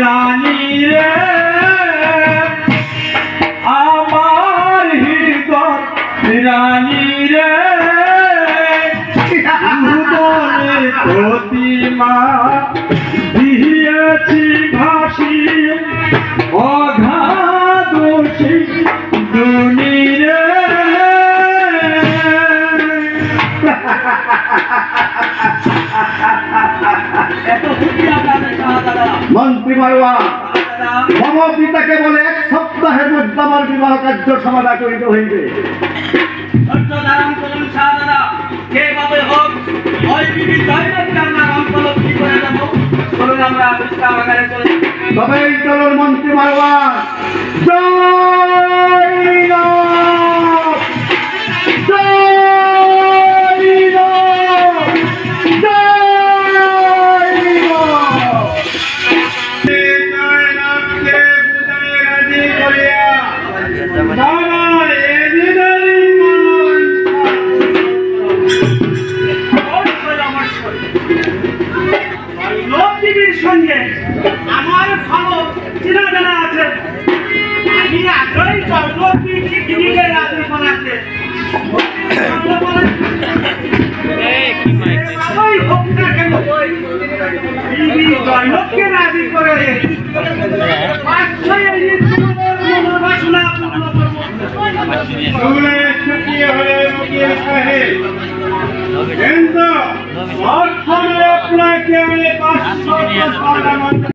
রানী রে আমার হৃদয় রানী রে উদনের প্রতিমা দিয়েছি ভাসি অঘাদোষী দুনি রে মন্ত্রী মারওয়ান মম পিতাকে বলে 1 সপ্তাহের মধ্যে আমার বিবাহ কার্য সমাধা করিতে হইবে। তবেই চলুন মন্ত্রী মারওয়ান। জয় রাম, জয় রাম, জয় রাম। সঙ্গে আমার ভালো চেনা জানা আছে। আমি আসলে জয়নবীকে রাজি বানাতে জয়নবকে রাজি করে আপনাকে